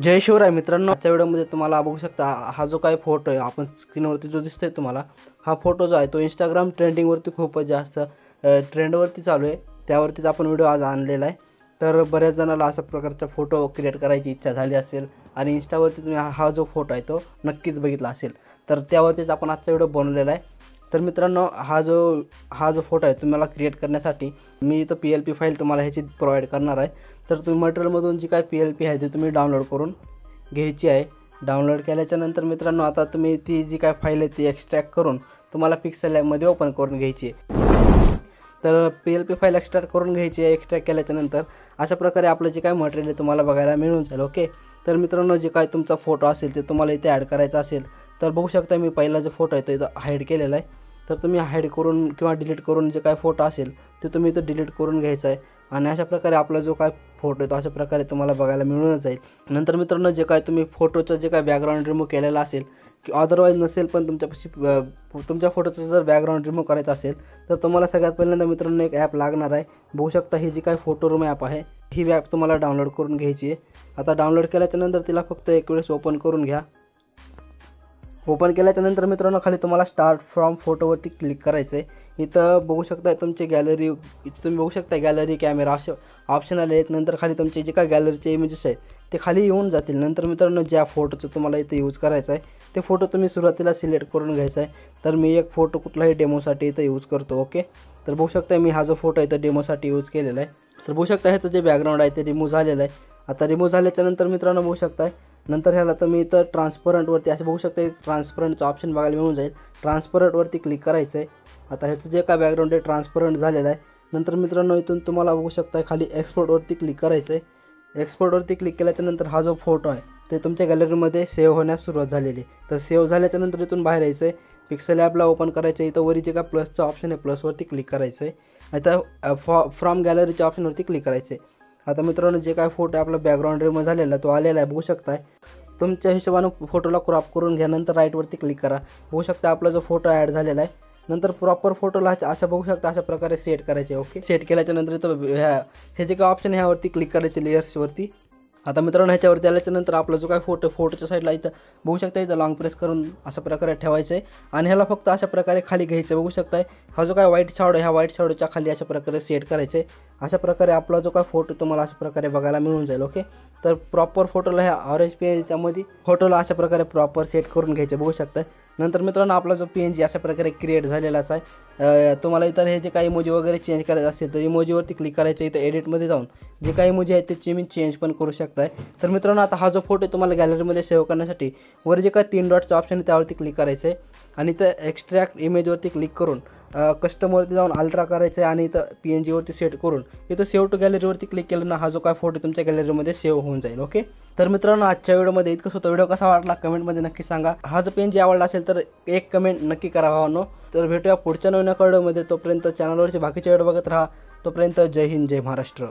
जय शिवराय मित्रांनो, आजच्या व्हिडिओमध्ये तुम्हाला बघू शकता हा जो काही फोटो आहे आपण स्क्रीनवरती जो दिसतोय तुम्हाला, हा फोटो जो आहे तो इंस्टाग्राम ट्रेंडिंगवरती खूपच जास्त ट्रेंडवरती चालू आहे। त्यावरतीच आपण व्हिडिओ आज आणलेला आहे। तर बऱ्याच जणांना अशा प्रकारचा फोटो क्रिएट करायची इच्छा झाली असेल आणि इंस्टावरती तुम्ही हा जो फोटो आहे तो नक्कीच बघितला असेल, तर त्यावरतीच आपण आजचा व्हिडिओ बनवलेला आहे। तर मित्रांनो, हा जो फोटो आहे तुम्हाला क्रिएट करण्यासाठी मी इथं PLP फाईल तुम्हाला ह्याची प्रोव्हाइड करणार आहे। तर तुम्ही मटेरियलमधून जी काय PLP आहे ती तुम्ही डाउनलोड करून घ्यायची आहे। डाउनलोड केल्याच्यानंतर मित्रांनो, आता तुम्ही ती जी काय फाईल आहे ती एक्स्ट्रॅक्ट करून तुम्हाला पिक्सेल लॅबमध्ये ओपन करून घ्यायची आहे। तर PLP फाईल एक्स्ट्रॅक्ट करून घ्यायची आहे। एक्स्ट्रॅक्ट केल्याच्यानंतर अशा प्रकारे आपलं जे काय मटेरियल आहे तुम्हाला बघायला मिळून जाईल। ओके, तर मित्रांनो, जे काय तुमचा फोटो असेल ते तुम्हाला इथे ॲड करायचा असेल तर बघू शकता मी पहिला जो फोटो आहे तो इथं हाईड केलेला आहे। तर तुम्ही हाईड करून किंवा डिलीट करून जे काय फोटो असेल ते तुम्ही इथं डिलीट करून घ्यायचा आहे आणि अशा प्रकारे आपला जो काय फोटो आहे तो अशा प्रकारे तुम्हाला बघायला मिळून जाईल। नंतर मित्रांनो, जे काय तुम्ही फोटोचं जे काय बॅकग्राऊंड रिमूव्ह केलेला असेल की अदरवाईज नसेल पण तुमच्या फोटोचं जर बॅकग्राऊंड रिमूव्ह करायचं असेल तर तुम्हाला सगळ्यात पहिल्यांदा मित्रांनो एक ॲप लागणार आहे। बघू शकता ही जी काय फोटो रूम ॲप आहे ही ॲप तुम्हाला डाउनलोड करून घ्यायची आहे। आता डाउनलोड केल्याच्यानंतर तिला फक्त एक वेळेस ओपन करून घ्या। ओपन केल्याच्यानंतर मित्रांनो, खाली तुम्हाला स्टार्ट फ्रॉम फोटोवरती क्लिक करायचं आहे। इथं बघू शकता तुमची गॅलरी, इथं तुम्ही बघू शकता गॅलरी कॅमेरा असे ऑप्शन आले आहेत। नंतर खाली तुमचे जे काय गॅलरीचे इमेजेस आहेत ते खाली येऊन जातील। नंतर मित्रांनो, ज्या फोटोचं तुम्हाला इथे यूज करायचं आहे ते फोटो तुम्ही सुरुवातीला सिलेक्ट करून घ्यायचा आहे। तर मी एक फोटो कुठलाही डेमोसाठी इथं यूज करतो। ओके, तर बघू शकता मी हा जो फोटो इथं डेमोसाठी यूज केलेला आहे। तर बघू शकता ह्याचं जे बॅकग्राऊंड आहे ते रिमूव्ह झालेलं आहे। आता रिमूव्ह झाल्याच्यानंतर मित्रांनो बघू शकता नंतर ह्याला तुम्ही इथं ट्रान्सपरंटवरती असं बघू शकता ट्रान्सपरंटचं ऑप्शन बघायला मिळून जाईल। ट्रान्सपरंटवरती क्लिक करायचं आहे। आता ह्याचं जे काय बॅकग्राऊंड आहे ट्रान्सपरंट झालेलं आहे। नंतर मित्रांनो, इथून तुम्हाला बघू शकता खाली एक्सपोर्टवरती क्लिक करायचं आहे। एक्सपोर्टवरती क्लिक केल्याच्यानंतर हा जो फोटो आहे ते तुमच्या गॅलरीमध्ये सेव्ह होण्यास सुरुवात झालेली आहे। तर सेव्ह झाल्याच्यानंतर इथून बाहेर यायचं आहे, पिक्सेल ॲपला ओपन करायचं आहे। इथं वरी जे काय प्लसचं ऑप्शन आहे प्लसवरती क्लिक करायचं आहे। आता फ्रॉम गॅलरीच्या ऑप्शनवरती क्लिक करायचं आहे। आता मित्रांनो, जे काय फोटो आपला बॅकग्राऊंड रिमूव्ह झालेला तो आलेला आहे बघू शकताय। तुमच्या हिशोबानं फोटोला क्रॉप करून घ्या। नंतर राईटवरती क्लिक करा। बघू शकता आपला जो फोटो ॲड झालेला आहे। नंतर प्रॉपर फोटोला अशा बघू शकता अशा प्रकारे सेट करायचे। ओके, सेट केल्याच्यानंतर इथं हे जे काय ऑप्शन आहे ह्यावरती क्लिक करायचे लेयर्सवरती। आता मित्रांनो, ह्याच्यावरती आल्याच्यानंतर आपला जो काय फोटोच्या साईडला इथं बघू शकता इथं लॉंग प्रेस करून अशा प्रकारे ठेवायचं आहे आणि ह्याला फक्त अशा प्रकारे खाली घ्यायचं। बघू शकताय हा जो काय व्हाईट शॅडो आहे ह्या व्हाईट शॅडोच्या खाली अशा प्रकारे सेट करायचं आहे। अशा प्रकारे आपला जो काय फोटो तुम्हाला अशा प्रकारे बघायला मिळून जाईल। ओके, तर प्रॉपर फोटोला ह्या ऑरेंज पेजच्यामध्ये फोटोला अशा प्रकारे प्रॉपर सेट करून घ्यायचे बघू शकताय। नंतर मित्रांनो, आपला जो PNG अशा प्रकारे क्रिएट झालेलाच आहे। तुम्हाला इतर हे जे काही इमोजी वगैरे चेंज करायचं असेल तर इमोजीवरती क्लिक करायचं। इथं एडिटमध्ये जाऊन जे काही इमोजी आहेत ते मी चेंज पण करू शकताय। तर मित्रांनो, आता हा जो फोटो तुम्हाला गॅलरीमध्ये सेव्ह करण्यासाठी वर जे काय 3 डॉटचं ऑप्शन आहे त्यावरती क्लिक करायचं आहे आणि इथं एक्स्ट्रॅक्ट इमेजवरती क्लिक करून कस्टमवरती जाऊन अल्ट्रा करायचं आहे आणि इथं PNGवरती सेट करून इथं सेव्ह टू गॅलरीवरती क्लिक केलं ना हा जो काय फोटो तुमच्या गॅलरीमध्ये सेव्ह होऊन जाईल। ओके, तर मित्रांनो, आजच्या व्हिडिओमध्ये इतकंच होतं। व्हिडिओ कसा वाटला कमेंटमध्ये नक्की सांगा। हा जर PNG आवडला असेल तर एक कमेंट नक्की करा भावांनो। तर भेटूया पुढच्या नवीन व्हिडिओमध्ये। तोपर्यंत चॅनलवरचे बाकीचे व्हिडिओ बघत राहा। तोपर्यंत जय हिंद, जय महाराष्ट्र।